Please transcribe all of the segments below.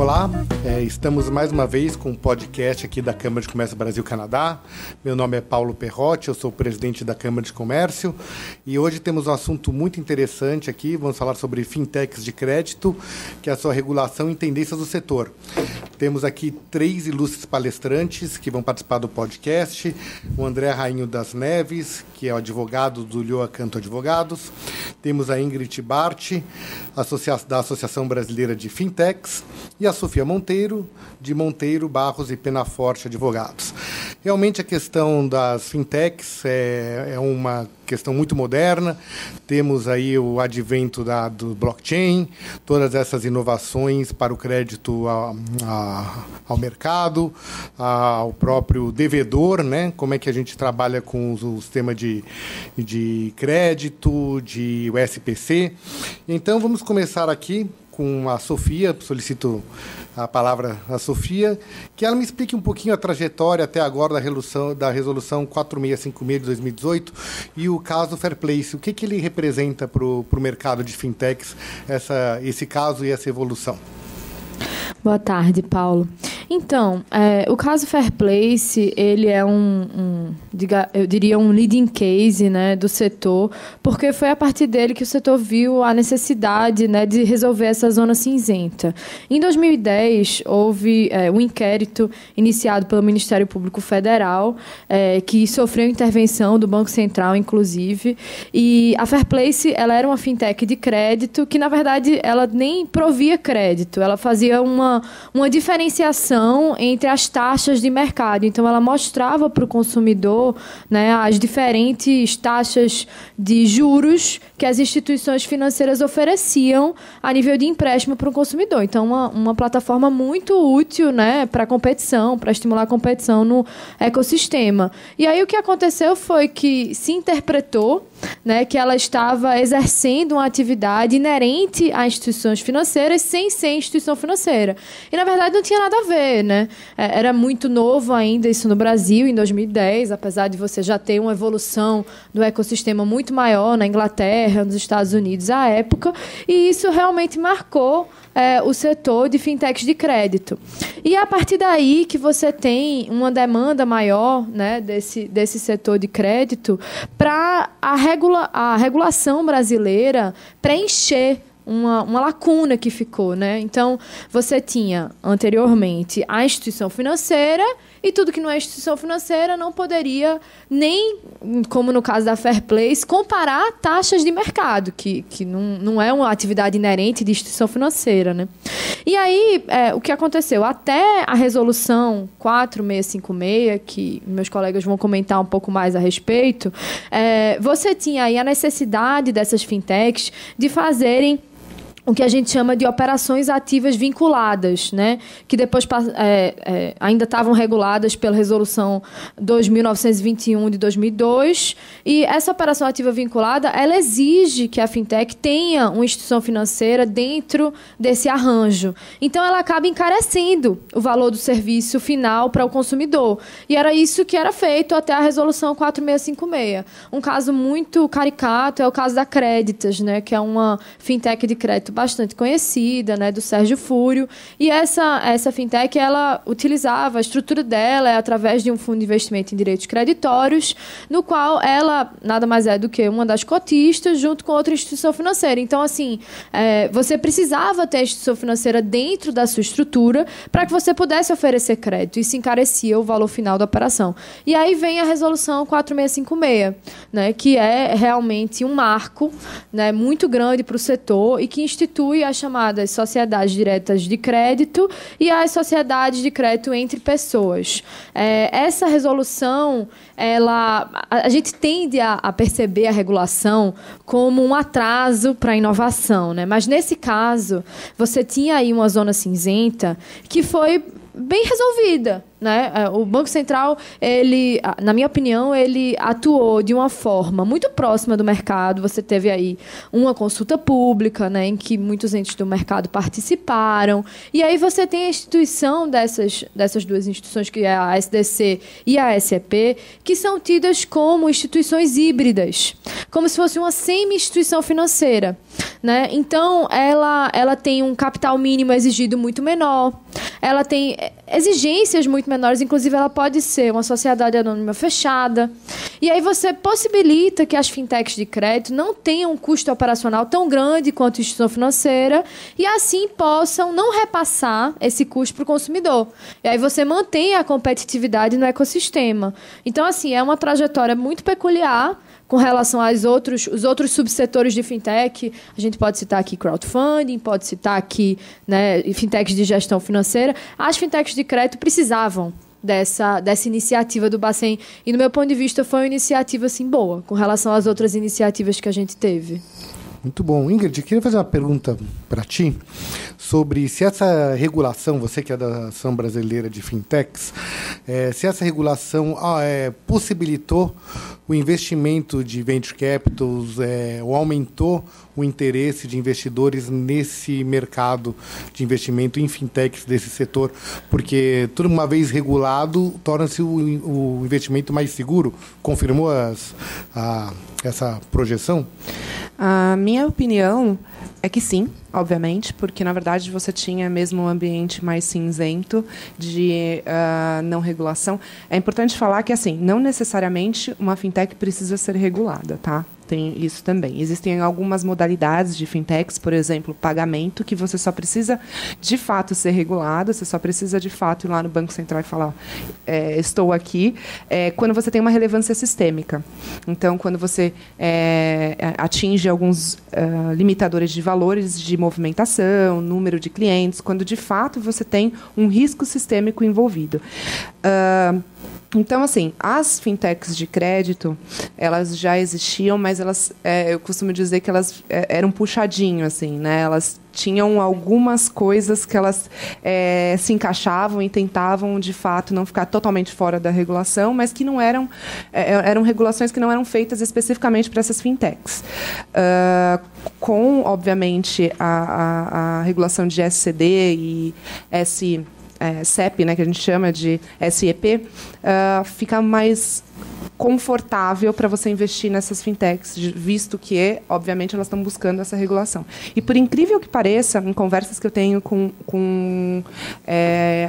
Olá, estamos mais uma vez com um podcast aqui da Câmara de Comércio Brasil-Canadá. Meu nome é Paulo Perrotti, eu sou o presidente da Câmara de Comércio e hoje temos um assunto muito interessante aqui. Vamos falar sobre fintechs de crédito, que é a sua regulação e tendências do setor. Temos aqui 3 ilustres palestrantes que vão participar do podcast. O André Rainho das Neves, que é o advogado do Lhoa Canto Advogados. Temos a Ingrid Bart, da Associação Brasileira de Fintechs, e a Sofia Monteiro, de Monteiro, Barros e Penaforte Advogados. Realmente a questão das fintechs é uma questão muito moderna. Temos aí o advento do blockchain, todas essas inovações para o crédito ao mercado, ao próprio devedor, né? Como é que a gente trabalha com o sistema de crédito, de SPC. Então, vamos começar aqui com a Sofia. Solicito a palavra à Sofia, que ela me explique um pouquinho a trajetória até agora da resolução 4656 de 2018 e o caso Fairplace. O que ele representa para o mercado de fintechs, esse caso e essa evolução? Boa tarde, Paulo. Então, o caso Fairplace, ele é eu diria um leading case, né, do setor, porque foi a partir dele que o setor viu a necessidade, né, de resolver essa zona cinzenta. Em 2010, houve um inquérito iniciado pelo Ministério Público Federal, que sofreu intervenção do Banco Central, inclusive, e a Fairplace, ela era uma fintech de crédito que, na verdade, ela nem provia crédito, ela fazia uma diferenciação entre as taxas de mercado. Então, ela mostrava para o consumidor, né, as diferentes taxas de juros que as instituições financeiras ofereciam a nível de empréstimo para o consumidor. Então, uma plataforma muito útil, né, para a competição, para estimular a competição no ecossistema. E aí, o que aconteceu foi que se interpretou, né, que ela estava exercendo uma atividade inerente a instituições financeiras sem ser instituição financeira. E, na verdade, não tinha nada a ver, né? Era muito novo ainda isso no Brasil, em 2010, apesar de você já ter uma evolução do ecossistema muito maior na Inglaterra, nos Estados Unidos à época, e isso realmente marcou o setor de fintechs de crédito. E é a partir daí que você tem uma demanda maior, né, desse setor de crédito para a regulação brasileira preencher uma lacuna que ficou, né? Então, você tinha, anteriormente, a instituição financeira e tudo que não é instituição financeira não poderia nem, como no caso da Fairplace, comparar taxas de mercado, que não é uma atividade inerente de instituição financeira, né? E aí, o que aconteceu? Até a resolução 4656, que meus colegas vão comentar um pouco mais a respeito, você tinha aí a necessidade dessas fintechs de fazerem o que a gente chama de operações ativas vinculadas, né? Que depois ainda estavam reguladas pela Resolução 2.921 de 2002. E essa operação ativa vinculada, ela exige que a fintech tenha uma instituição financeira dentro desse arranjo. Então, ela acaba encarecendo o valor do serviço final para o consumidor. E era isso que era feito até a Resolução 4656. Um caso muito caricato é o caso da Creditas, né? Que é uma fintech de crédito bastante conhecida, né, do Sérgio Fúrio, e essa fintech, ela utilizava, a estrutura dela através de um fundo de investimento em direitos creditórios, no qual ela nada mais é do que uma das cotistas junto com outra instituição financeira. Então, assim, você precisava ter a instituição financeira dentro da sua estrutura para que você pudesse oferecer crédito, e se encarecia o valor final da operação. E aí vem a Resolução 4656, né, que é realmente um marco, né, muito grande para o setor e que institui as chamadas sociedades diretas de crédito e as sociedades de crédito entre pessoas. Essa resolução, a gente tende a perceber a regulação como um atraso para a inovação, né? Mas, nesse caso, você tinha aí uma zona cinzenta que foi bem resolvida, né? O Banco Central, ele, na minha opinião, ele atuou de uma forma muito próxima do mercado. Você teve aí uma consulta pública, né, em que muitos entes do mercado participaram. E aí você tem a instituição dessas duas instituições, que é a SDC e a SEP, que são tidas como instituições híbridas, como se fosse uma semi-instituição financeira. né? Então, ela tem um capital mínimo exigido muito menor, ela tem exigências muito menores, inclusive ela pode ser uma sociedade anônima fechada. E aí você possibilita que as fintechs de crédito não tenham um custo operacional tão grande quanto a instituição financeira e assim possam não repassar esse custo para o consumidor. E aí você mantém a competitividade no ecossistema. Então, assim, é uma trajetória muito peculiar com relação aos os outros subsetores de fintech. A gente pode citar aqui crowdfunding, pode citar aqui, né, fintechs de gestão financeira. As fintechs de crédito precisavam dessa iniciativa do Bacen. E, no meu ponto de vista, foi uma iniciativa assim, boa, com relação às outras iniciativas que a gente teve. Muito bom. Ingrid, eu queria fazer uma pergunta para ti sobre se essa regulação, você que é da Ação Brasileira de Fintechs, se essa regulação possibilitou o investimento de venture capitals, ou aumentou o interesse de investidores nesse mercado de investimento em fintechs desse setor, porque tudo uma vez regulado torna-se o investimento mais seguro. Confirmou essa projeção? A minha opinião é que sim, obviamente, porque, na verdade, você tinha mesmo um ambiente mais cinzento de não regulação. É importante falar que, assim, não necessariamente uma fintech precisa ser regulada, tá? Tem isso também. Existem algumas modalidades de fintechs, por exemplo, pagamento, que você só precisa, de fato, ser regulado, você só precisa, de fato, ir lá no Banco Central e falar estou aqui, quando você tem uma relevância sistêmica. Então, quando você atinge alguns limitadores de valores de movimentação, número de clientes, quando, de fato, você tem um risco sistêmico envolvido. Então, assim, as fintechs de crédito, elas já existiam, mas elas, eu costumo dizer que elas eram puxadinho, assim, né? Elas tinham algumas coisas que elas se encaixavam e tentavam, de fato, não ficar totalmente fora da regulação, mas que não eram regulações que não eram feitas especificamente para essas fintechs. Com, obviamente, a regulação de SCD e CEP, né, que a gente chama de SEP, fica mais confortável para você investir nessas fintechs, visto que, obviamente, elas estão buscando essa regulação. E, por incrível que pareça, em conversas que eu tenho com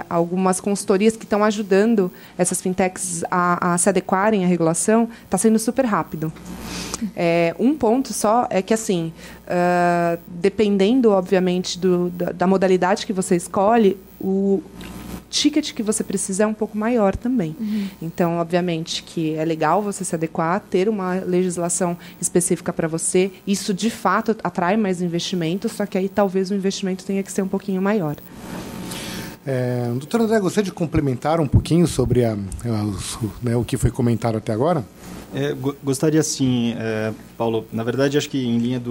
algumas consultorias que estão ajudando essas fintechs a se adequarem à regulação, está sendo super rápido. Um ponto só é que, assim, dependendo, obviamente, da modalidade que você escolhe, o ticket que você precisa é um pouco maior também. Então, obviamente, que é legal você se adequar, ter uma legislação específica para você. Isso, de fato, atrai mais investimento, só que aí talvez o investimento tenha que ser um pouquinho maior. Doutor André, gostaria de complementar um pouquinho sobre o que foi comentado até agora? Gostaria sim, Paulo. Na verdade, acho que em linha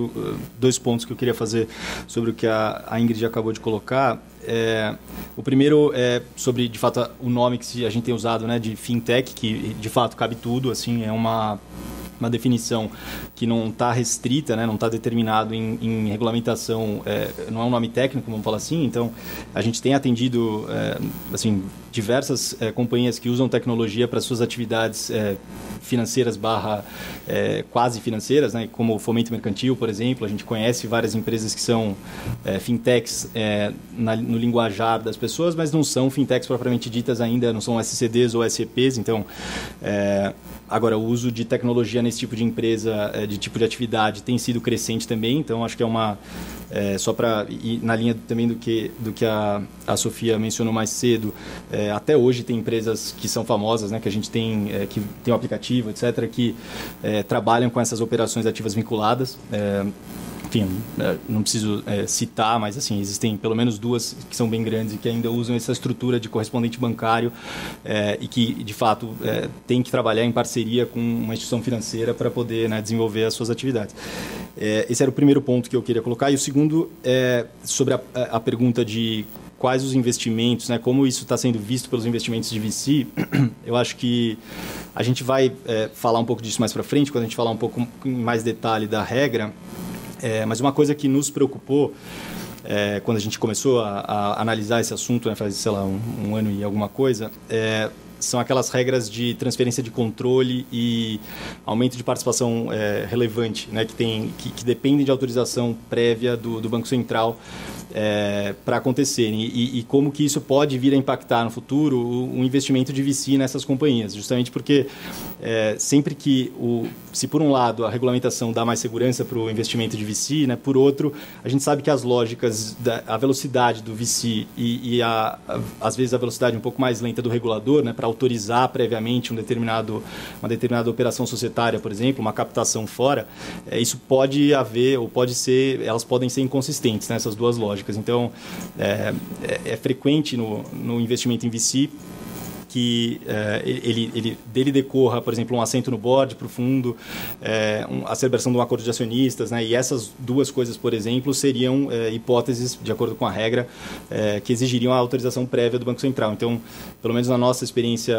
dois pontos que eu queria fazer sobre o que a Ingrid acabou de colocar. O primeiro é sobre, de fato, o nome que a gente tem usado, né, de fintech, que de fato cabe tudo, assim, é uma definição que não está restrita, né, não está determinado em regulamentação, não é um nome técnico, vamos falar assim. Então, a gente tem atendido assim, diversas companhias que usam tecnologia para suas atividades financeiras quase financeiras, né, como o Fomento Mercantil, por exemplo. A gente conhece várias empresas que são fintechs no linguajar das pessoas, mas não são fintechs propriamente ditas ainda, não são SCDs ou SEPs. Então, agora, o uso de tecnologia nesse tipo de empresa, de tipo de atividade, tem sido crescente também. Então, acho que só para ir na linha também do que a Sofia mencionou mais cedo, até hoje tem empresas que são famosas, né, que a gente tem, que tem um aplicativo, etc., que trabalham com essas operações ativas vinculadas. Enfim, não preciso citar, mas assim, existem pelo menos duas que são bem grandes e que ainda usam essa estrutura de correspondente bancário e que, de fato, tem que trabalhar em parceria com uma instituição financeira para poder, né, desenvolver as suas atividades. Esse era o primeiro ponto que eu queria colocar. E o segundo é sobre a pergunta de quais os investimentos, né, como isso está sendo visto pelos investimentos de VC. Eu acho que a gente vai falar um pouco disso mais para frente, quando a gente falar um pouco em mais detalhe da regra. Mas uma coisa que nos preocupou quando a gente começou a analisar esse assunto, né, faz, sei lá, um ano e alguma coisa, são aquelas regras de transferência de controle e aumento de participação relevante, né, que dependem de autorização prévia do Banco Central para acontecerem, e como que isso pode vir a impactar no futuro o investimento de VC nessas companhias, justamente porque sempre que, se por um lado a regulamentação dá mais segurança para o investimento de VC, né, por outro, a gente sabe que as lógicas, a velocidade do VC e às vezes a velocidade um pouco mais lenta do regulador, né, para autorizar previamente uma determinada operação societária, por exemplo, uma captação fora, isso pode haver, ou elas podem ser inconsistentes, né, essas duas lógicas. Então, é frequente no investimento em VC que dele decorra, por exemplo, um assento no board para o fundo, a celebração de um acordo de acionistas, né? E essas duas coisas, por exemplo, seriam hipóteses, de acordo com a regra, que exigiriam a autorização prévia do Banco Central. Então, pelo menos na nossa experiência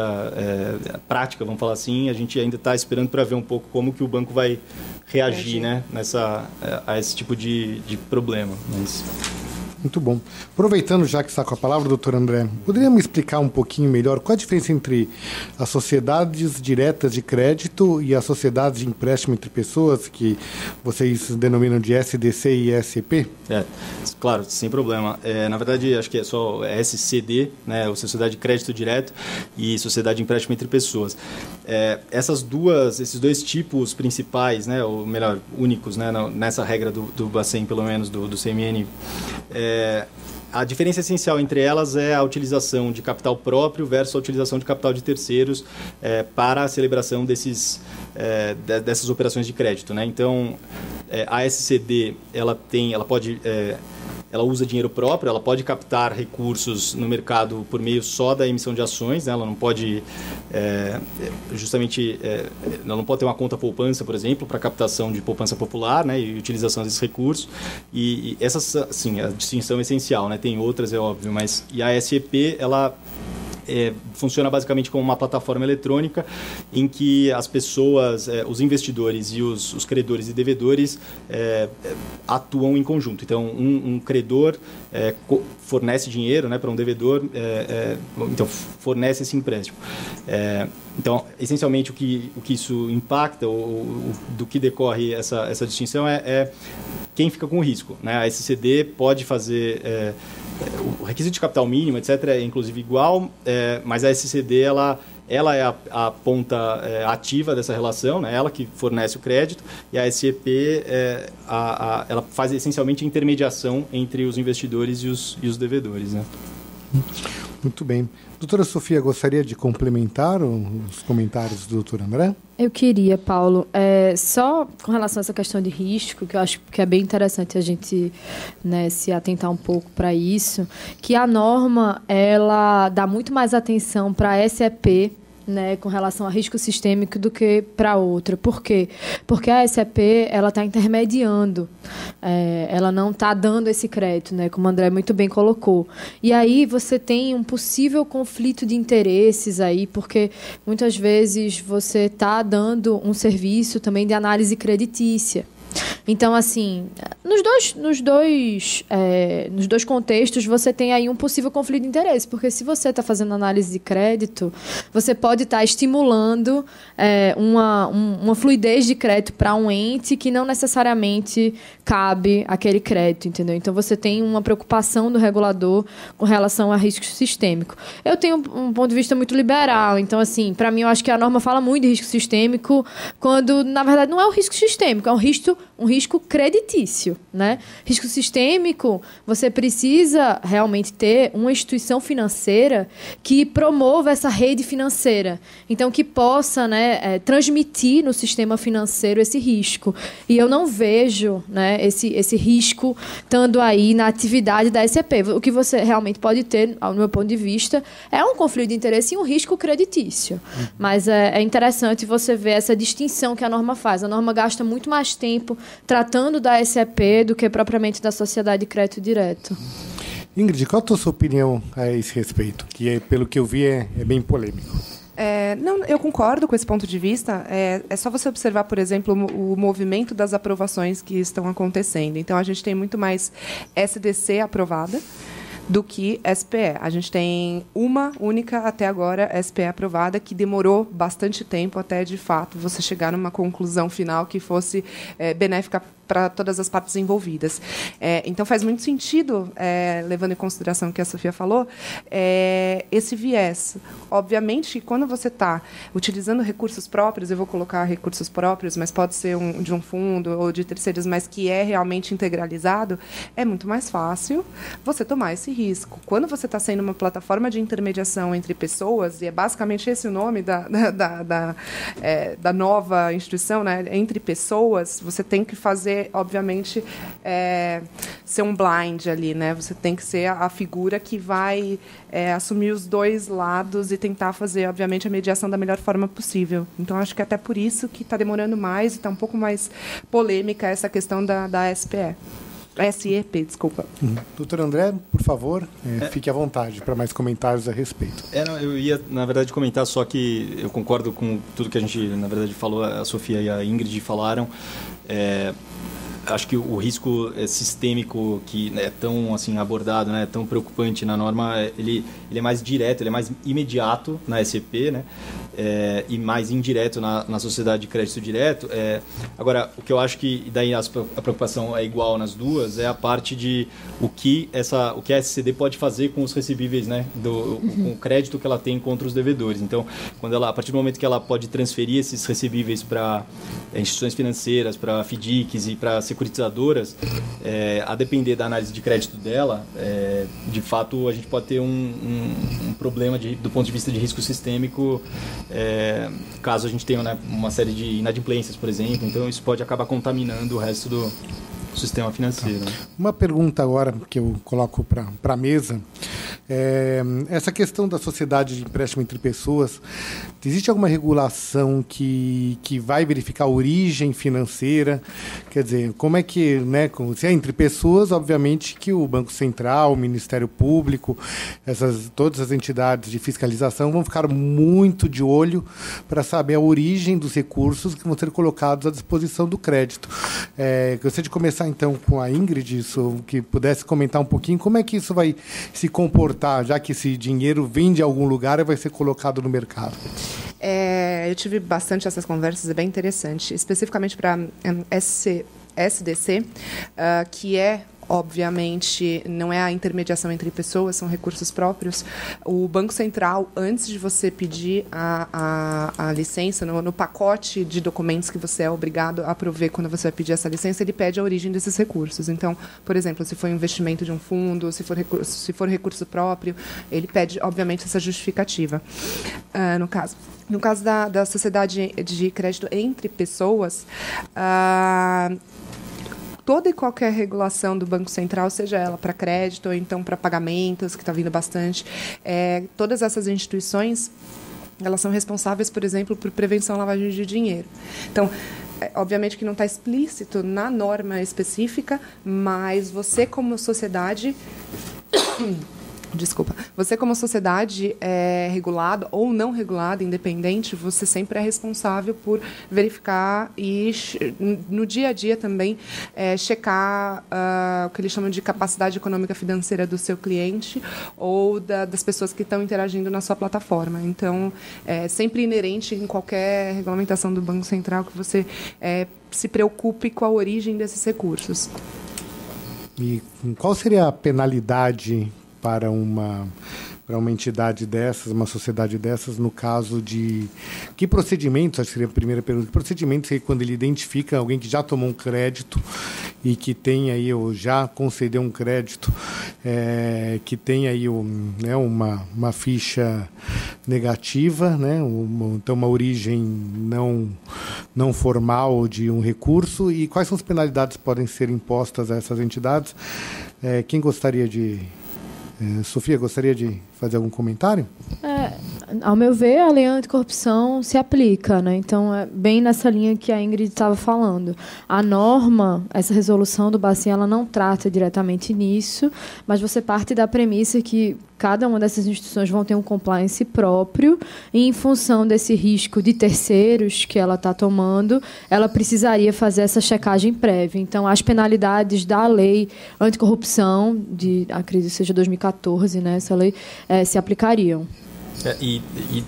prática, vamos falar assim, a gente ainda está esperando para ver um pouco como que o banco vai reagir, né, a esse tipo de problema. Mas... Muito bom. Aproveitando já que está com a palavra, doutor André, poderia me explicar um pouquinho melhor qual a diferença entre as sociedades diretas de crédito e as sociedades de empréstimo entre pessoas, que vocês denominam de SDC e SCP? Claro, sem problema. Na verdade, acho que é só SCD, né, ou Sociedade de Crédito Direto, e Sociedade de Empréstimo entre Pessoas. Esses dois tipos principais, né, ou melhor, únicos, né, nessa regra do Bacen, pelo menos, do CMN, a diferença essencial entre elas é a utilização de capital próprio versus a utilização de capital de terceiros para a celebração dessas operações de crédito, né? Então, a SCD ela usa dinheiro próprio, ela pode captar recursos no mercado por meio só da emissão de ações, né? Ela não pode ela não pode ter uma conta poupança, por exemplo, para captação de poupança popular, né, e utilização desses recursos, e essa, sim, a distinção é essencial, né? Tem outras, é óbvio, mas e a SEP, ela funciona basicamente como uma plataforma eletrônica em que as pessoas, os investidores e os credores e devedores atuam em conjunto. Então, um credor fornece dinheiro, né, para um devedor, então fornece esse empréstimo. Então, essencialmente, o que isso impacta, do que decorre essa distinção é quem fica com o risco, né? A SCD pode fazer... o requisito de capital mínimo, etc., é inclusive igual, mas a SCD ela é a ponta ativa dessa relação, né? Ela que fornece o crédito, e a SCP ela faz essencialmente a intermediação entre os investidores e os devedores, né? Muito bem. Doutora Sofia, gostaria de complementar os comentários do doutor André? Eu queria, Paulo, só com relação a essa questão de risco, que eu acho que é bem interessante a gente, né, se atentar um pouco para isso, que a norma ela dá muito mais atenção para a SEP, né, com relação a risco sistêmico do que para outra. Por quê? Porque a SEP ela está intermediando, ela não está dando esse crédito, né, como o André muito bem colocou. E aí você tem um possível conflito de interesses aí, porque muitas vezes você está dando um serviço também de análise creditícia. Então, assim, nos dois contextos, você tem aí um possível conflito de interesse, porque se você está fazendo análise de crédito, você pode estar estimulando uma fluidez de crédito para um ente que não necessariamente cabe aquele crédito, entendeu? Então, você tem uma preocupação do regulador com relação a risco sistêmico. Eu tenho um ponto de vista muito liberal, então, assim, para mim, eu acho que a norma fala muito de risco sistêmico, quando, na verdade, não é um risco sistêmico, é um risco creditício, né? Risco sistêmico, você precisa realmente ter uma instituição financeira que promova essa rede financeira, então que possa, né, transmitir no sistema financeiro esse risco. E eu não vejo, né, esse risco estando aí na atividade da SEP. O que você realmente pode ter, no meu ponto de vista, é um conflito de interesse e um risco creditício. Mas é interessante você ver essa distinção que a norma faz. A norma gasta muito mais tempo tratando da SEP do que propriamente da Sociedade de Crédito Direto. Ingrid, qual a sua opinião a esse respeito? Que, pelo que eu vi, é bem polêmico. Não, eu concordo com esse ponto de vista. É só você observar, por exemplo, o movimento das aprovações que estão acontecendo. Então, a gente tem muito mais SDC aprovada do que SPE. A gente tem uma única, até agora, SPE aprovada, que demorou bastante tempo até, de fato, você chegar numa conclusão final que fosse benéfica para todas as partes envolvidas. Então, faz muito sentido, levando em consideração o que a Sofia falou, esse viés. Obviamente, quando você está utilizando recursos próprios, eu vou colocar recursos próprios, mas pode ser de um fundo ou de terceiros, mas que é realmente integralizado, é muito mais fácil você tomar esse risco. Quando você está sendo uma plataforma de intermediação entre pessoas, e é basicamente esse o nome da nova instituição, né? Entre pessoas, você tem que fazer, obviamente, ser um blind ali, né? Você tem que ser a figura que vai assumir os dois lados e tentar fazer, obviamente, a mediação da melhor forma possível. Então, acho que até por isso que está demorando mais e está um pouco mais polêmica essa questão da SPE. SEP, desculpa. Doutor André, por favor, fique à vontade para mais comentários a respeito. Eu ia, na verdade, comentar só que eu concordo com tudo que a gente, na verdade, falou, a Sofia e a Ingrid falaram. Acho que o risco sistêmico que é tão assim abordado, né, tão preocupante na norma, ele é mais direto, ele é mais imediato na SEP, né, e mais indireto na sociedade de crédito direto. Agora, o que eu acho que daí a preocupação é igual nas duas é a parte de o que a SCD pode fazer com os recebíveis, né, com o crédito que ela tem contra os devedores. Então, a partir do momento que ela pode transferir esses recebíveis para instituições financeiras, para FDICs e para securitizadoras, a depender da análise de crédito dela, de fato a gente pode ter um problema do ponto de vista de risco sistêmico, caso a gente tenha, né, uma série de inadimplências, por exemplo. Então isso pode acabar contaminando o resto do sistema financeiro. Né? Uma pergunta agora que eu coloco para a mesa. Essa questão da sociedade de empréstimo entre pessoas, existe alguma regulação que vai verificar a origem financeira? Quer dizer, como é que, né, se é entre pessoas, obviamente que o Banco Central, o Ministério Público, todas as entidades de fiscalização vão ficar muito de olho para saber a origem dos recursos que vão ser colocados à disposição do crédito. Gostaria de começar, então, com a Ingrid, que pudesse comentar um pouquinho como é que isso vai se comportar, já que esse dinheiro vem de algum lugar e vai ser colocado no mercado. Eu tive bastante essas conversas, é bem interessante, especificamente para SDC, que obviamente, não é a intermediação entre pessoas, são recursos próprios. O Banco Central, antes de você pedir a licença, no pacote de documentos que você é obrigado a prover quando você vai pedir essa licença, ele pede a origem desses recursos. Então, por exemplo, se for investimento de um fundo, se for recurso próprio, ele pede, obviamente, essa justificativa. No caso da sociedade de crédito entre pessoas, toda e qualquer regulação do Banco Central, seja ela para crédito ou então para pagamentos, que está vindo bastante, todas essas instituições, elas são responsáveis, por exemplo, por prevenção à lavagem de dinheiro. Então, obviamente que não está explícito na norma específica, mas você como sociedade... Desculpa. Você, como sociedade regulada ou não regulada, independente, você sempre é responsável por verificar e, no dia a dia também, checar o que eles chamam de capacidade econômica financeira do seu cliente ou das pessoas que estão interagindo na sua plataforma. Então, é sempre inerente em qualquer regulamentação do Banco Central que você se preocupe com a origem desses recursos. E qual seria a penalidade para uma entidade dessas, uma sociedade dessas, no caso de... Que procedimentos, acho que seria a primeira pergunta, que procedimentos aí quando ele identifica alguém que já tomou um crédito e que tem aí, ou já concedeu um crédito, que tem aí uma ficha negativa, né? Então uma origem não formal de um recurso, e quais são as penalidades que podem ser impostas a essas entidades? Quem gostaria de... Sofia, gostaria de fazer algum comentário? ao meu ver, a lei anticorrupção se aplica, né? Então, é bem nessa linha que a Ingrid estava falando. A norma, essa resolução do Bacen, ela não trata diretamente nisso, mas você parte da premissa que cada uma dessas instituições vão ter um compliance próprio e, em função desse risco de terceiros que ela está tomando, ela precisaria fazer essa checagem prévia. Então, as penalidades da lei anticorrupção, acredito que seja 2014, né, essa lei, se aplicariam. E,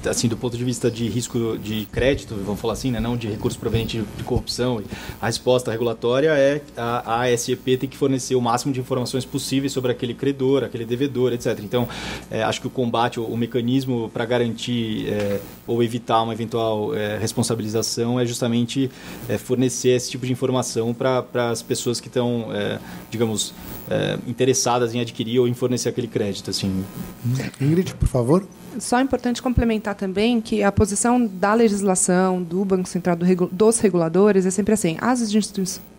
assim, do ponto de vista de risco de crédito, vamos falar assim, né, não de recurso proveniente de corrupção, a resposta regulatória é a ASEP tem que fornecer o máximo de informações possíveis sobre aquele credor, aquele devedor, etc. Então, acho que o combate, o mecanismo para garantir ou evitar uma eventual responsabilização é justamente fornecer esse tipo de informação para as pessoas que estão, digamos, interessadas em adquirir ou em fornecer aquele crédito. Assim. Ingrid, por favor. Só é importante complementar também que a posição da legislação, do Banco Central, dos reguladores, é sempre assim. As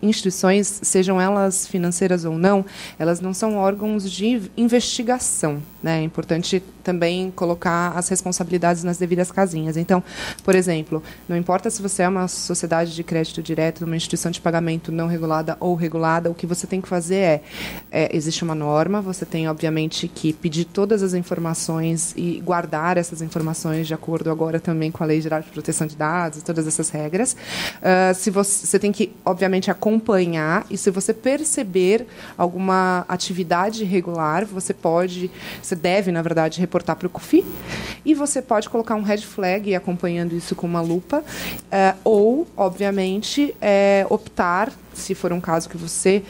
instituições, sejam elas financeiras ou não, elas não são órgãos de investigação. Né? É importante também colocar as responsabilidades nas devidas casinhas. Então, por exemplo, não importa se você é uma sociedade de crédito direto, uma instituição de pagamento não regulada ou regulada, o que você tem que fazer existe uma norma, você tem, obviamente, que pedir todas as informações e guardar essas informações de acordo agora também com a Lei Geral de Proteção de Dados e todas essas regras. Se você tem que, obviamente, acompanhar e se você perceber alguma atividade irregular, você deve, na verdade, reportar para o COFI e você pode colocar um red flag acompanhando isso com uma lupa ou, obviamente, optar, se for um caso que você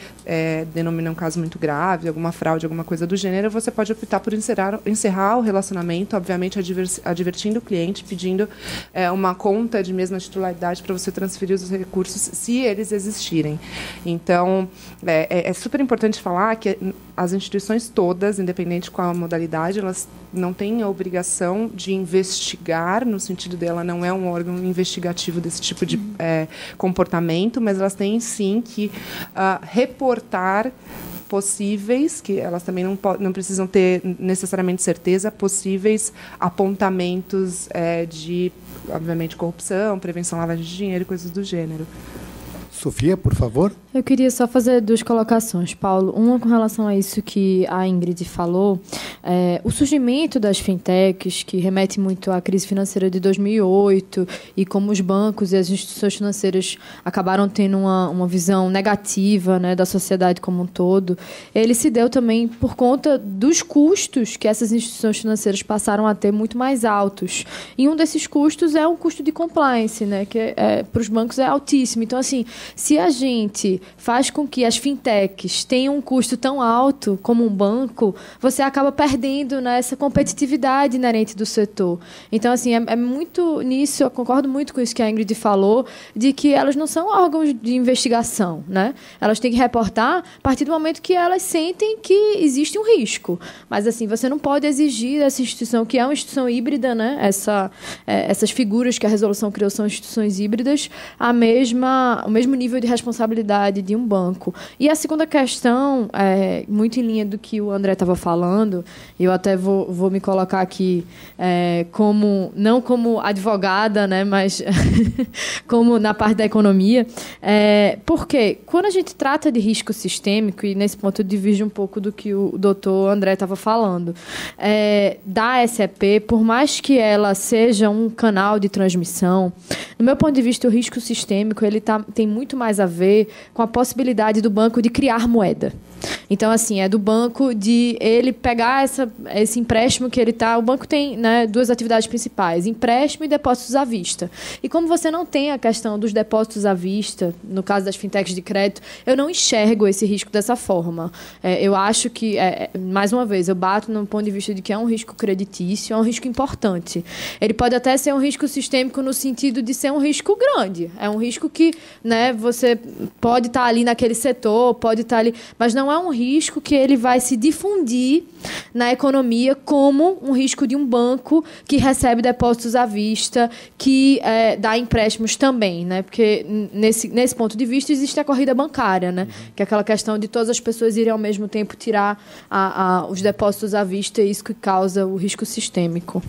denomina um caso muito grave, alguma fraude, alguma coisa do gênero, você pode optar por encerrar o relacionamento, obviamente advertindo o cliente, pedindo uma conta de mesma titularidade para você transferir os recursos, se eles existirem. Então, é super importante falar que as instituições todas, independente qual a modalidade, elas não têm a obrigação de investigar, no sentido dela não é um órgão investigativo desse tipo de comportamento, mas elas têm, sim, que reportar possíveis, que elas também não precisam ter necessariamente certeza, possíveis apontamentos de, obviamente, corrupção, prevenção, lavagem de dinheiro e coisas do gênero. Sofia, por favor. Eu queria só fazer 2 colocações, Paulo. Uma com relação a isso que a Ingrid falou. O surgimento das fintechs, que remete muito à crise financeira de 2008 e como os bancos e as instituições financeiras acabaram tendo uma visão negativa, né, da sociedade como um todo, ele se deu também por conta dos custos que essas instituições financeiras passaram a ter muito mais altos. E um desses custos é um custo de compliance, né, que para os bancos é altíssimo. Então, assim, se a gente faz com que as fintechs tenham um custo tão alto como um banco, você acaba perdendo nessa competitividade inerente do setor. Então, assim, é muito nisso, eu concordo muito com isso que a Ingrid falou, de que elas não são órgãos de investigação, né? Elas têm que reportar a partir do momento que elas sentem que existe um risco. Mas, assim, você não pode exigir dessa instituição, que é uma instituição híbrida, né? Essas figuras que a resolução criou são instituições híbridas, o mesmo nível de responsabilidade de um banco. E a segunda questão, muito em linha do que o André estava falando, eu até vou me colocar aqui não como advogada, né, mas como na parte da economia, porque quando a gente trata de risco sistêmico, e nesse ponto eu divido um pouco do que o doutor André estava falando, da SEP, por mais que ela seja um canal de transmissão, no meu ponto de vista, o risco sistêmico ele tem muito mais a ver com a possibilidade do banco de criar moeda. Então, assim, é do banco de ele pegar esse empréstimo que ele está... O banco tem, né, 2 atividades principais, empréstimo e depósitos à vista. E como você não tem a questão dos depósitos à vista, no caso das fintechs de crédito, eu não enxergo esse risco dessa forma. Eu acho que, mais uma vez, eu bato no ponto de vista de que é um risco creditício, é um risco importante. Ele pode até ser um risco sistêmico no sentido de ser um risco grande. É um risco que, né, você pode estar ali naquele setor, pode estar ali... Mas não é um risco que ele vai se difundir na economia como um risco de um banco que recebe depósitos à vista, que dá empréstimos também, né? Porque nesse ponto de vista existe a corrida bancária, né? Que é aquela questão de todas as pessoas irem ao mesmo tempo tirar os depósitos à vista, e isso que causa o risco sistêmico.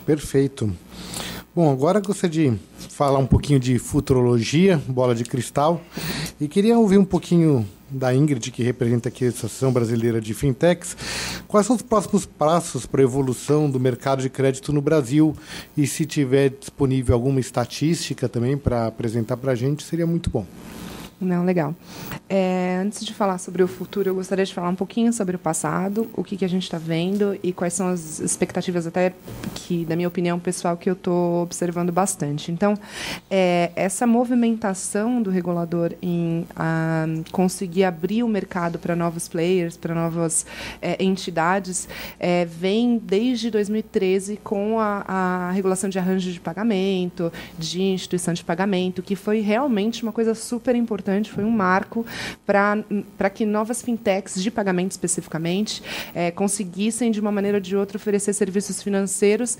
Perfeito. Bom, agora eu gostaria de falar um pouquinho de futurologia, bola de cristal, e queria ouvir um pouquinho da Ingrid, que representa aqui a Associação Brasileira de Fintechs. Quais são os próximos passos para a evolução do mercado de crédito no Brasil? E se tiver disponível alguma estatística também para apresentar para a gente, seria muito bom. Não, legal. Antes de falar sobre o futuro, eu gostaria de falar um pouquinho sobre o passado, o que a gente está vendo e quais são as expectativas, até que, da minha opinião pessoal, que eu estou observando bastante. Então, essa movimentação do regulador em conseguir abrir o mercado para novos players, para novas entidades, vem desde 2013 com a regulação de arranjo de pagamento, de instituição de pagamento, que foi realmente uma coisa super importante. Foi um marco para que novas fintechs de pagamento especificamente conseguissem, de uma maneira ou de outra, oferecer serviços financeiros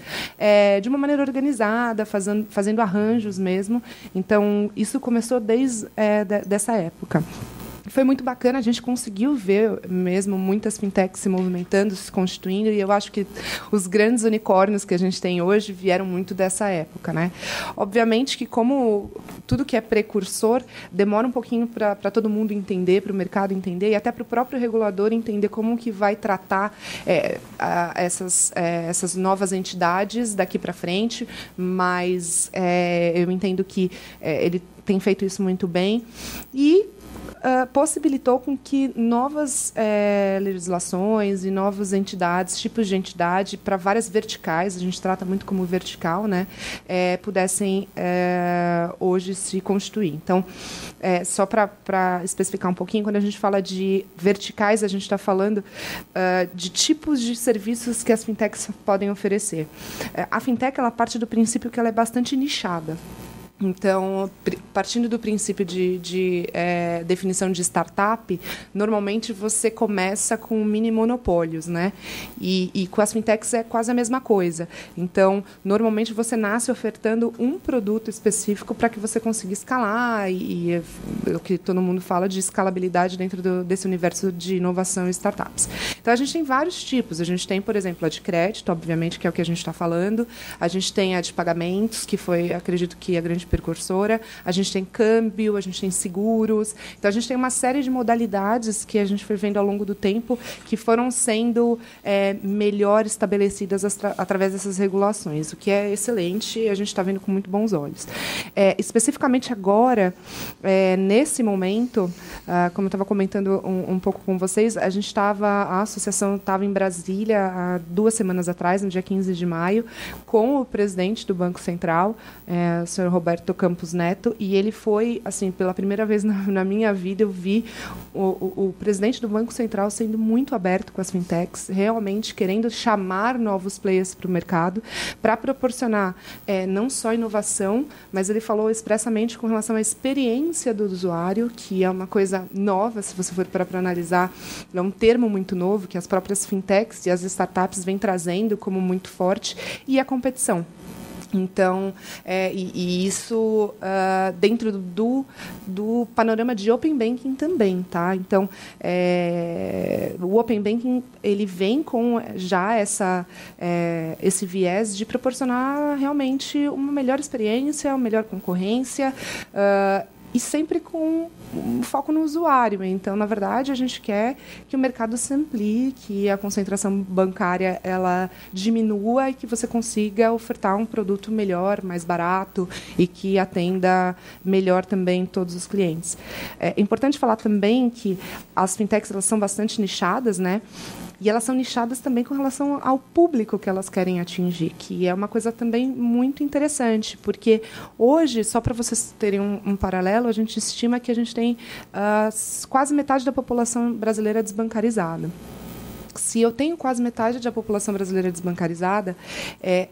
de uma maneira organizada, fazendo arranjos mesmo. Então, isso começou desde dessa época. Foi muito bacana, a gente conseguiu ver mesmo muitas fintechs se movimentando, se constituindo, e eu acho que os grandes unicórnios que a gente tem hoje vieram muito dessa época, né? Obviamente que, como tudo que é precursor, demora um pouquinho para todo mundo entender, para o mercado entender, e até para o próprio regulador entender como que vai tratar essas novas entidades daqui para frente, mas eu entendo que ele tem feito isso muito bem, e possibilitou com que novas legislações e novas entidades, tipos de entidade, para várias verticais, a gente trata muito como vertical, né, pudessem hoje se constituir. Então, só para especificar um pouquinho, quando a gente fala de verticais, a gente está falando de tipos de serviços que as fintechs podem oferecer. A fintech, ela parte do princípio que ela é bastante nichada. Então, partindo do princípio de definição de startup, normalmente você começa com mini monopólios, né? E com as fintechs é quase a mesma coisa. Então, normalmente você nasce ofertando um produto específico para que você consiga escalar, e é o que todo mundo fala de escalabilidade dentro desse universo de inovação e startups. Então, a gente tem vários tipos. A gente tem, por exemplo, a de crédito, obviamente, que é o que a gente está falando. A gente tem a de pagamentos, que foi, acredito que, a grande precursora. A gente tem câmbio, a gente tem seguros. Então, a gente tem uma série de modalidades que a gente foi vendo ao longo do tempo que foram sendo melhor estabelecidas através dessas regulações, o que é excelente e a gente está vendo com muito bons olhos. Especificamente agora, nesse momento, como eu estava comentando um pouco com vocês, a associação estava em Brasília há 2 semanas atrás, no dia 15 de maio, com o presidente do Banco Central, o senhor Roberto Campos Neto, e ele foi, assim, pela primeira vez na minha vida, eu vi o presidente do Banco Central sendo muito aberto com as fintechs, realmente querendo chamar novos players para o mercado, para proporcionar não só inovação, mas ele falou expressamente com relação à experiência do usuário, que é uma coisa nova, se você for para analisar, é um termo muito novo, que as próprias fintechs e as startups vêm trazendo como muito forte, e a competição. Então, isso dentro do panorama de Open Banking também, tá? Então, o Open Banking ele vem com já esse viés de proporcionar realmente uma melhor experiência, uma melhor concorrência, e sempre com um foco no usuário. Então, na verdade, a gente quer que o mercado se amplie, que a concentração bancária ela diminua e que você consiga ofertar um produto melhor, mais barato e que atenda melhor também todos os clientes. É importante falar também que as fintechs elas são bastante nichadas, né? E elas são nichadas também com relação ao público que elas querem atingir, que é uma coisa também muito interessante, porque hoje, só para vocês terem um paralelo, a gente estima que a gente tem quase metade da população brasileira desbancarizada. Se eu tenho quase metade da população brasileira desbancarizada,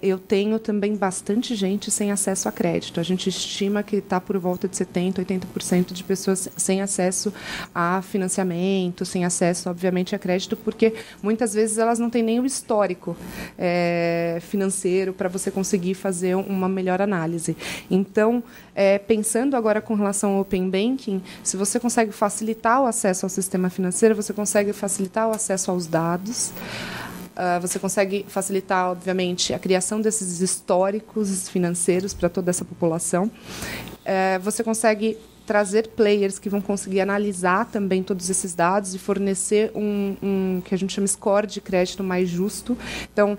eu tenho também bastante gente sem acesso a crédito. A gente estima que está por volta de 70%, 80% de pessoas sem acesso a financiamento, sem acesso, obviamente, a crédito, porque muitas vezes elas não têm nem o histórico financeiro para você conseguir fazer uma melhor análise. Então, pensando agora com relação ao Open Banking, se você consegue facilitar o acesso ao sistema financeiro, você consegue facilitar o acesso aos dados, você consegue facilitar, obviamente, a criação desses históricos financeiros para toda essa população. Você consegue trazer players que vão conseguir analisar também todos esses dados e fornecer um que a gente chama score de crédito mais justo. Então,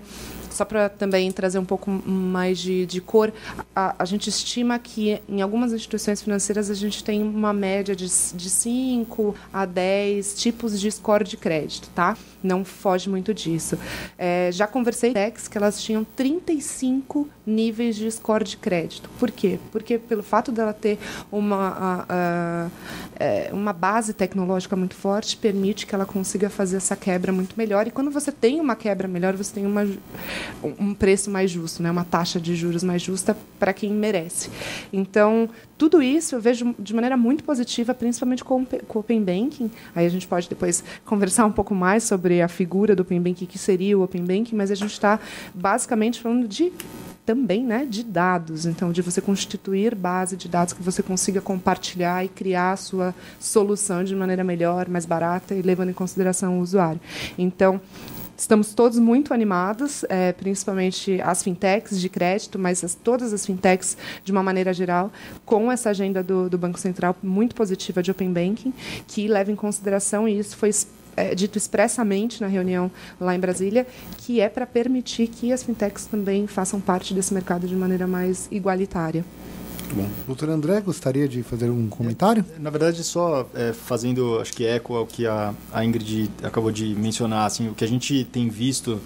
só para também trazer um pouco mais de cor, a gente estima que em algumas instituições financeiras a gente tem uma média de 5 a 10 tipos de score de crédito, tá? Não foge muito disso. Já conversei com fintechs que elas tinham 35 níveis de score de crédito. Por quê? Porque pelo fato dela ter uma base tecnológica muito forte, permite que ela consiga fazer essa quebra muito melhor. E quando você tem uma quebra melhor, você tem um preço mais justo, né? Uma taxa de juros mais justa para quem merece. Então, tudo isso eu vejo de maneira muito positiva, principalmente com o Open Banking. Aí a gente pode depois conversar um pouco mais sobre a figura do Open Banking, que seria o Open Banking, mas a gente está basicamente falando também, né, de dados, então de você constituir base de dados que você consiga compartilhar e criar a sua solução de maneira melhor, mais barata e levando em consideração o usuário. Então, estamos todos muito animados, principalmente as fintechs de crédito, mas todas as fintechs de uma maneira geral, com essa agenda do Banco Central muito positiva de Open Banking, que leva em consideração, e isso foi dito expressamente na reunião lá em Brasília, que é para permitir que as fintechs também façam parte desse mercado de maneira mais igualitária. Muito bom. Doutor André, gostaria de fazer um comentário? Na verdade, só fazendo, acho que eco ao que a Ingrid acabou de mencionar, assim, o que a gente tem visto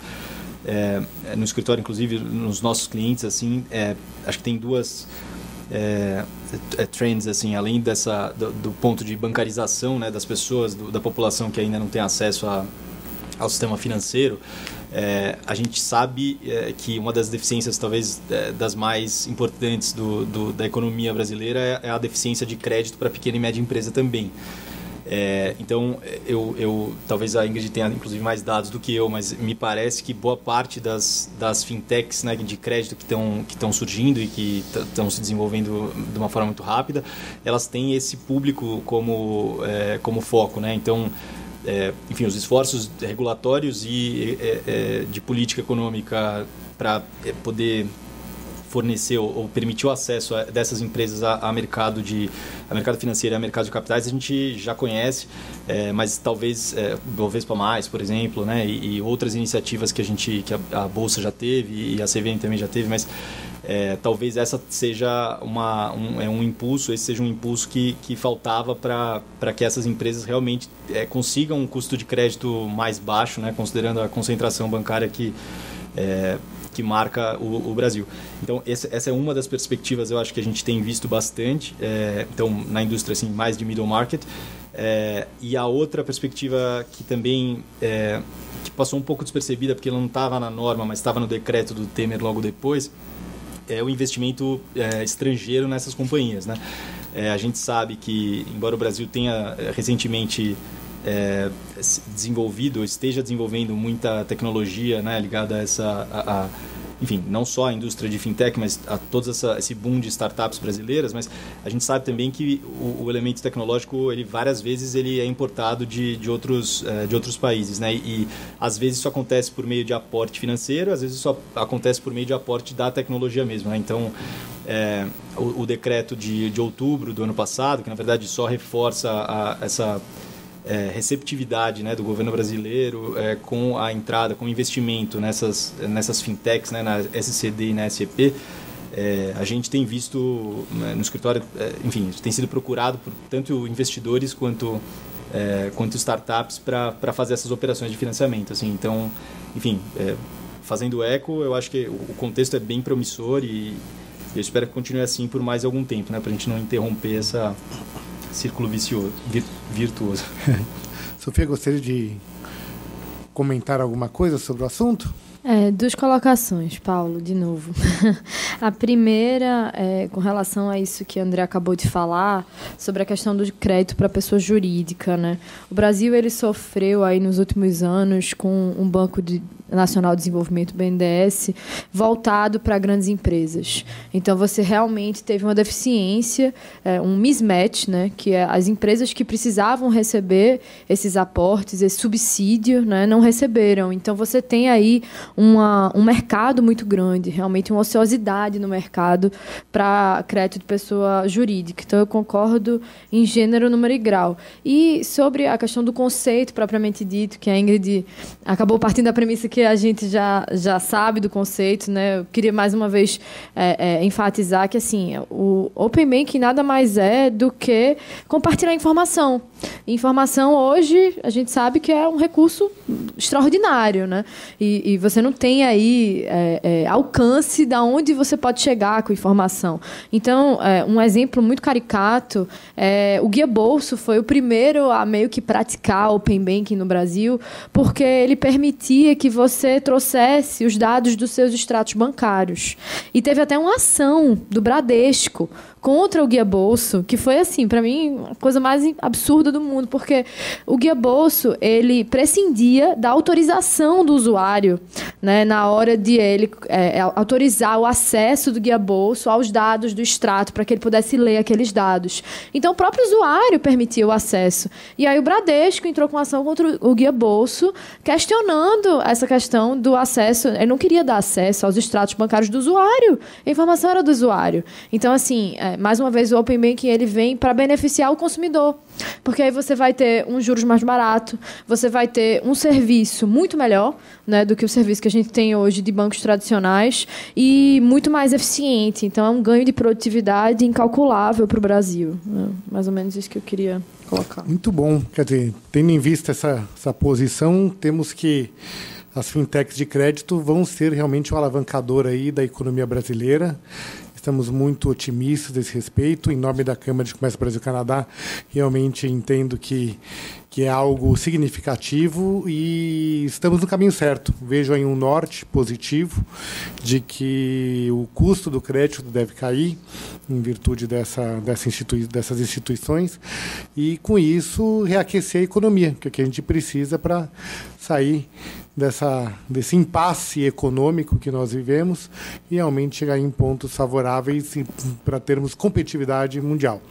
no escritório, inclusive nos nossos clientes, assim, acho que tem duas trends, assim, além do ponto de bancarização, né, das pessoas, da população que ainda não tem acesso ao sistema financeiro. A gente sabe que uma das deficiências, talvez das mais importantes da economia brasileira, é a deficiência de crédito para pequena e média empresa também. Então, talvez a Ingrid tenha inclusive mais dados do que eu, mas me parece que boa parte das fintechs, né, de crédito que estão surgindo e que estão se desenvolvendo de uma forma muito rápida, elas têm esse público como foco, né? Então, enfim, os esforços regulatórios e de política econômica para poder fornecer ou permitir o acesso dessas empresas a mercado financeiro e a mercado de capitais a gente já conhece, mas talvez Bovespa Mais, por exemplo, né, e outras iniciativas que a Bolsa já teve e a CVM também já teve, mas talvez essa seja um impulso, esse seja um impulso que faltava para que essas empresas realmente consigam um custo de crédito mais baixo, né, considerando a concentração bancária que marca o Brasil. Então, essa é uma das perspectivas, eu acho, que a gente tem visto bastante, então, na indústria assim, mais de middle market. E a outra perspectiva que também que passou um pouco despercebida, porque ela não estava na norma, mas estava no decreto do Temer logo depois, é o investimento estrangeiro nessas companhias, né? A gente sabe que, embora o Brasil tenha recentemente esteja desenvolvendo muita tecnologia, né, ligada a enfim, não só a indústria de fintech, mas a todo esse boom de startups brasileiras, mas a gente sabe também que o elemento tecnológico, várias vezes ele é importado de outros países, né? E às vezes isso acontece por meio de aporte financeiro, às vezes isso acontece por meio de aporte da tecnologia mesmo, né? Então, o decreto de outubro do ano passado, que na verdade só reforça essa receptividade, né, do governo brasileiro com a entrada, com o investimento nessas fintechs, né, na SCD e na SEP, a gente tem visto no escritório, enfim, tem sido procurado por tanto investidores quanto startups para fazer essas operações de financiamento, assim. Então, enfim, fazendo eco, eu acho que o contexto é bem promissor e eu espero que continue assim por mais algum tempo, né, para a gente não interromper essa círculo virtuoso. Sofia, gostaria de comentar alguma coisa sobre o assunto? Duas colocações, Paulo, de novo. A primeira, com relação a isso que a André acabou de falar, sobre a questão do crédito para a pessoa jurídica, né? O Brasil ele sofreu aí nos últimos anos com um Banco Nacional de Desenvolvimento, BNDES, voltado para grandes empresas. Então, você realmente teve uma deficiência, um mismatch, né? Que é as empresas que precisavam receber esses aportes, esse subsídio, né? Não receberam. Então, você tem aí um mercado muito grande, realmente uma ociosidade no mercado para crédito de pessoa jurídica. Então, eu concordo em gênero, número e grau. E sobre a questão do conceito propriamente dito, que a Ingrid acabou partindo da premissa que a gente já sabe do conceito, né? Eu queria mais uma vez enfatizar que assim, o Open Banking nada mais é do que compartilhar informação. Informação hoje a gente sabe que é um recurso extraordinário, né? E você não tem aí alcance de onde você pode chegar com informação. Então, um exemplo muito caricato, o Guia Bolso foi o primeiro a meio que praticar Open Banking no Brasil, porque ele permitia que você trouxesse os dados dos seus extratos bancários. E teve até uma ação do Bradesco contra o Guia Bolso, que foi, assim, para mim, a coisa mais absurda do mundo, porque o Guia Bolso, ele prescindia da autorização do usuário, né, na hora de ele autorizar o acesso do Guia Bolso aos dados do extrato, para que ele pudesse ler aqueles dados. Então, o próprio usuário permitia o acesso. E aí o Bradesco entrou com ação contra o Guia Bolso, questionando essa questão do acesso. Ele não queria dar acesso aos extratos bancários do usuário. A informação era do usuário. Então, assim, mais uma vez, o Open Banking ele vem para beneficiar o consumidor. Porque aí você vai ter um juros mais barato, você vai ter um serviço muito melhor, né, do que o serviço que a gente tem hoje de bancos tradicionais e muito mais eficiente. Então, é um ganho de produtividade incalculável para o Brasil. Mais ou menos isso que eu queria colocar. Muito bom. Quer dizer, tendo em vista essa posição, temos que as fintechs de crédito vão ser realmente um alavancador aí da economia brasileira. Estamos muito otimistas a esse respeito. Em nome da Câmara de Comércio Brasil-Canadá, realmente entendo que é algo significativo e estamos no caminho certo. Vejo aí um norte positivo de que o custo do crédito deve cair em virtude dessas instituições e, com isso, reaquecer a economia, que é o que a gente precisa para sair desse impasse econômico que nós vivemos e realmente chegar em pontos favoráveis para termos competitividade mundial.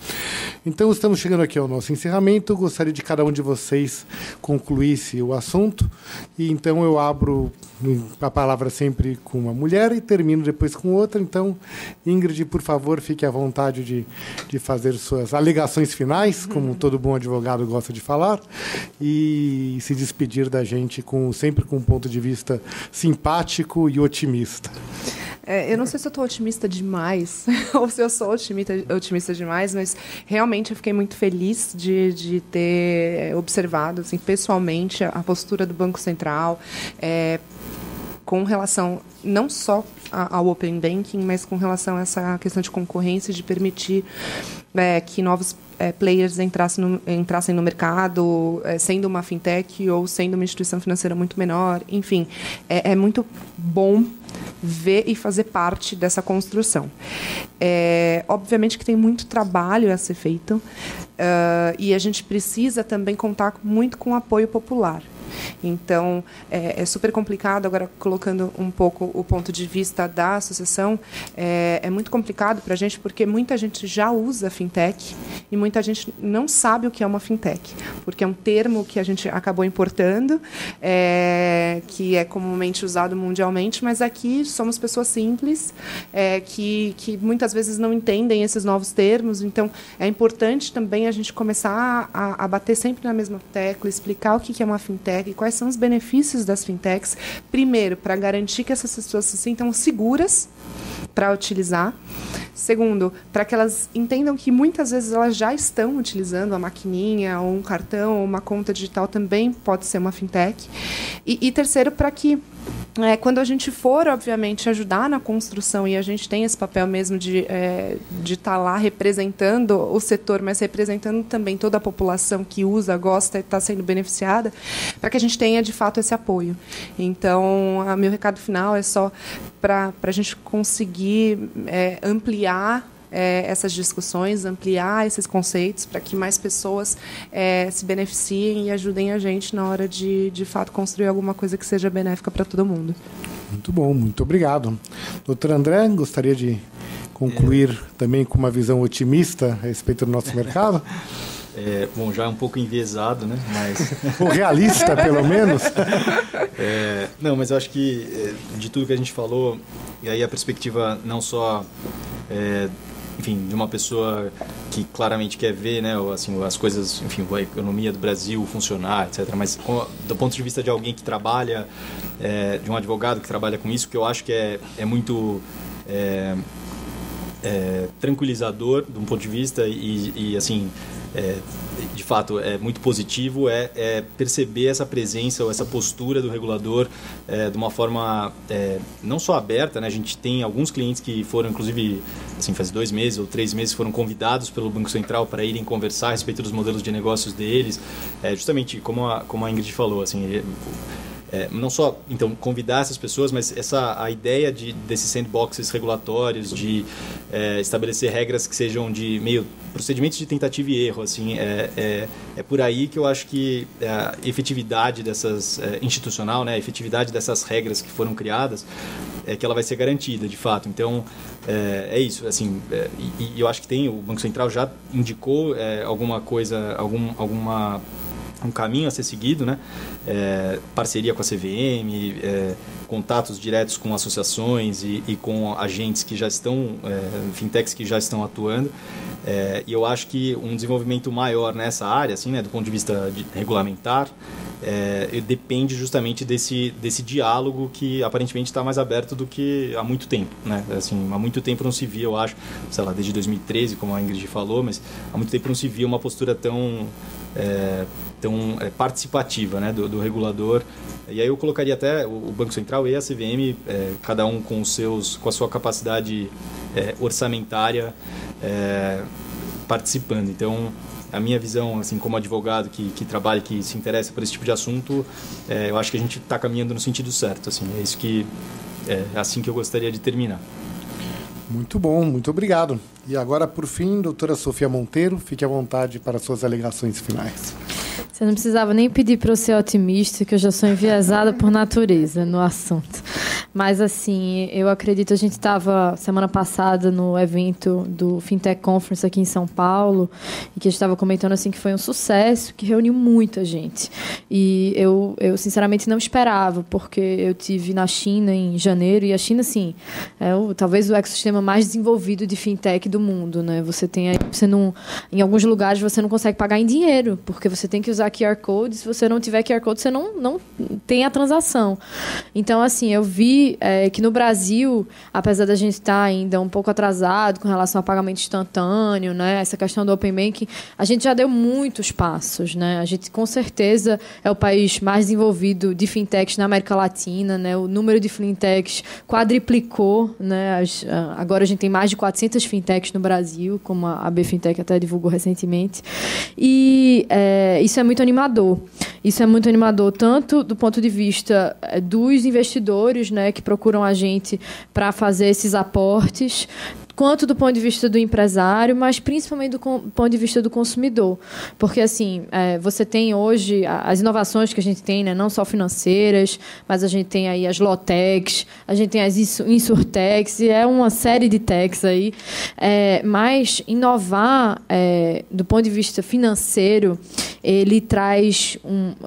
Então, estamos chegando aqui ao nosso encerramento. Gostaria de cada um de vocês concluísse o assunto. E então eu abro a palavra sempre com uma mulher e termino depois com outra. Então, Ingrid, por favor, fique à vontade de fazer suas alegações finais, como todo bom advogado gosta de falar, e se despedir da gente sempre com um ponto de vista simpático e otimista. Eu não sei se eu estou otimista demais ou se eu sou otimista demais, mas realmente eu fiquei muito feliz de ter observado assim, pessoalmente a postura do Banco Central com relação não só ao Open Banking, mas com relação a essa questão de concorrência, de permitir que novos players entrassem no mercado, sendo uma fintech ou sendo uma instituição financeira muito menor. Enfim, é muito bom ver e fazer parte dessa construção. Obviamente que tem muito trabalho a ser feito e a gente precisa também contar muito com o apoio popular. Então, é super complicado, agora colocando um pouco o ponto de vista da associação, é muito complicado para a gente, porque muita gente já usa fintech e muita gente não sabe o que é uma fintech, porque é um termo que a gente acabou importando, que é comumente usado mundialmente, mas aqui somos pessoas simples, que muitas vezes não entendem esses novos termos, então é importante também a gente começar a bater sempre na mesma tecla, explicar o que é uma fintech, e quais são os benefícios das fintechs, primeiro, para garantir que essas pessoas se sintam seguras para utilizar. Segundo, para que elas entendam que muitas vezes elas já estão utilizando a maquininha, ou um cartão, ou uma conta digital também pode ser uma fintech. E terceiro, para que quando a gente for, obviamente, ajudar na construção, e a gente tem esse papel mesmo de estar lá representando o setor, mas representando também toda a população que usa, gosta e está sendo beneficiada, para que a gente tenha, de fato, esse apoio. Então, meu recado final é só para a gente conseguir ampliar essas discussões, ampliar esses conceitos para que mais pessoas se beneficiem e ajudem a gente na hora de fato, construir alguma coisa que seja benéfica para todo mundo. Muito bom, muito obrigado. Doutor André, gostaria de concluir também com uma visão otimista a respeito do nosso mercado? Bom, já é um pouco enviesado, né? Mas... Ou realista, pelo menos? Não, mas eu acho que de tudo que a gente falou, e aí a perspectiva não só... enfim, de uma pessoa que claramente quer ver, né, assim, as coisas, enfim, a economia do Brasil funcionar, etc. Mas do ponto de vista de alguém que trabalha, de um advogado que trabalha com isso, que eu acho que é muito tranquilizador, de um ponto de vista e assim, de fato, é muito positivo, perceber essa presença ou essa postura do regulador de uma forma não só aberta, né? A gente tem alguns clientes que foram, inclusive, assim, faz 2 meses ou 3 meses, foram convidados pelo Banco Central para irem conversar a respeito dos modelos de negócios deles, justamente como a Ingrid falou, assim, não só então convidar essas pessoas, mas a ideia desses sandboxes regulatórios, de estabelecer regras que sejam de meio procedimentos de tentativa e erro, assim, é por aí que eu acho que a efetividade dessas institucional, né, a efetividade dessas regras que foram criadas, que ela vai ser garantida, de fato. Então é isso, assim, e eu acho que o Banco Central já indicou alguma coisa, um caminho a ser seguido, né? Parceria com a CVM, contatos diretos com associações e com agentes que já estão, fintechs que já estão atuando. E eu acho que um desenvolvimento maior nessa área, assim, né, do ponto de vista regulamentar, depende justamente desse diálogo que aparentemente está mais aberto do que há muito tempo, né? Assim, há muito tempo não se via, eu acho, sei lá, desde 2013, como a Ingrid falou, mas há muito tempo não se via uma postura tão participativa, né, do regulador. E aí eu colocaria até o Banco Central e a CVM, cada um com a sua capacidade orçamentária, participando. Então, a minha visão, assim, como advogado que trabalha, que se interessa por esse tipo de assunto, eu acho que a gente está caminhando no sentido certo. Assim, é assim que eu gostaria de terminar. Muito bom, muito obrigado. E agora, por fim, doutora Sofia Monteiro, fique à vontade para suas alegações finais. Você não precisava nem pedir para eu ser otimista, que eu já sou enviesada por natureza no assunto. Mas, assim, eu acredito, a gente estava semana passada no evento do Fintech Conference aqui em São Paulo, e que a gente estava comentando assim, que foi um sucesso, que reuniu muita gente. E eu sinceramente, não esperava, porque eu tive na China em janeiro, e a China, assim, talvez o ecossistema mais desenvolvido de fintech do mundo, né? Você tem aí, em alguns lugares você não consegue pagar em dinheiro, porque você tem que usar QR Code, se você não tiver QR Code, você não tem a transação. Então, assim, eu vi que no Brasil, apesar da gente estar ainda um pouco atrasado com relação ao pagamento instantâneo, né, essa questão do Open Banking, a gente já deu muitos passos, né? A gente, com certeza, é o país mais desenvolvido de fintechs na América Latina, né? O número de fintechs quadriplicou, né? Agora a gente tem mais de 400 fintechs no Brasil, como a AB Fintech até divulgou recentemente. E isso é muito animador. Isso é muito animador, tanto do ponto de vista dos investidores, né, que procuram a gente para fazer esses aportes, quanto do ponto de vista do empresário, mas principalmente do ponto de vista do consumidor. Porque, assim, você tem hoje as inovações que a gente tem, né, não só financeiras, mas a gente tem aí as Lawtechs, a gente tem as Insurtechs, e é uma série de techs aí. Mas inovar, do ponto de vista financeiro, ele traz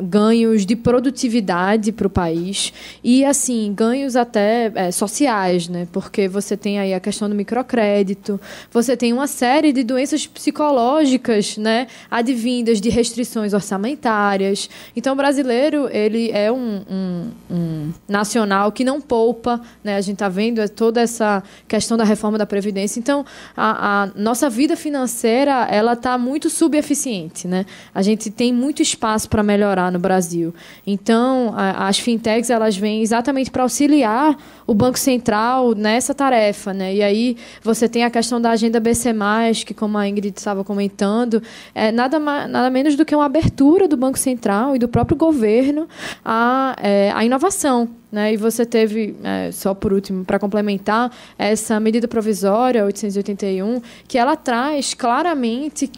ganhos de produtividade para o país e, assim, ganhos até sociais, né? Porque você tem aí a questão do microcrédito, você tem uma série de doenças psicológicas, né, advindas de restrições orçamentárias. Então, o brasileiro, ele é um nacional que não poupa, né? A gente está vendo toda essa questão da reforma da Previdência. Então, a nossa vida financeira, ela está muito subeficiente, né? A gente realmente tem muito espaço para melhorar no Brasil. Então, as fintechs elas vêm exatamente para auxiliar o Banco Central nessa tarefa, né? E aí você tem a questão da agenda BC+, que, como a Ingrid estava comentando, é nada menos do que uma abertura do Banco Central e do próprio governo à inovação. Né? E você teve, só por último, para complementar, essa medida provisória 881, que ela traz claramente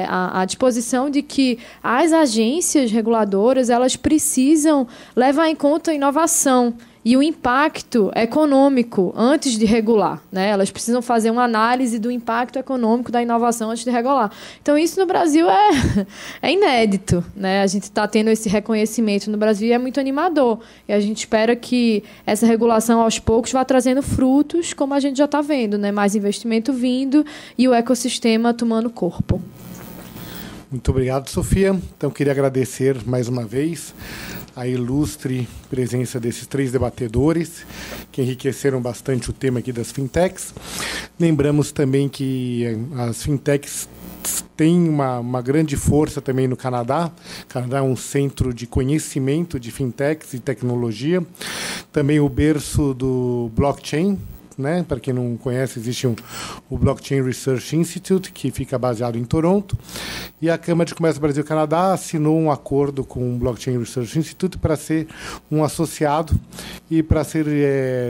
a disposição de que as agências reguladoras elas precisam levar em conta a inovação e o impacto econômico antes de regular. Né? Elas precisam fazer uma análise do impacto econômico da inovação antes de regular. Então, isso no Brasil é inédito. Né? A gente está tendo esse reconhecimento no Brasil e é muito animador. E a gente espera que essa regulação, aos poucos, vá trazendo frutos, como a gente já está vendo. Né? Mais investimento vindo e o ecossistema tomando corpo. Muito obrigado, Sofia. Então, queria agradecer mais uma vez a ilustre presença desses 3 debatedores, que enriqueceram bastante o tema aqui das fintechs. Lembramos também que as fintechs têm uma grande força também no Canadá. O Canadá é um centro de conhecimento de fintechs e tecnologia. Também o berço do blockchain. Né? Para quem não conhece, existe o Blockchain Research Institute, que fica baseado em Toronto, e a Câmara de Comércio Brasil-Canadá assinou um acordo com o Blockchain Research Institute para ser um associado e para ser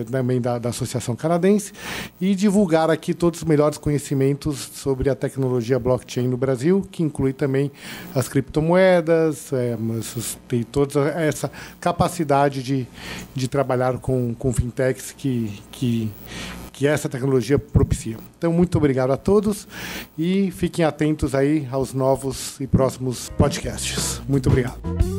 também da Associação Canadense e divulgar aqui todos os melhores conhecimentos sobre a tecnologia blockchain no Brasil, que inclui também as criptomoedas, tem toda essa capacidade de trabalhar com fintechs que essa tecnologia propicia. Então, muito obrigado a todos e fiquem atentos aí aos novos e próximos podcasts. Muito obrigado.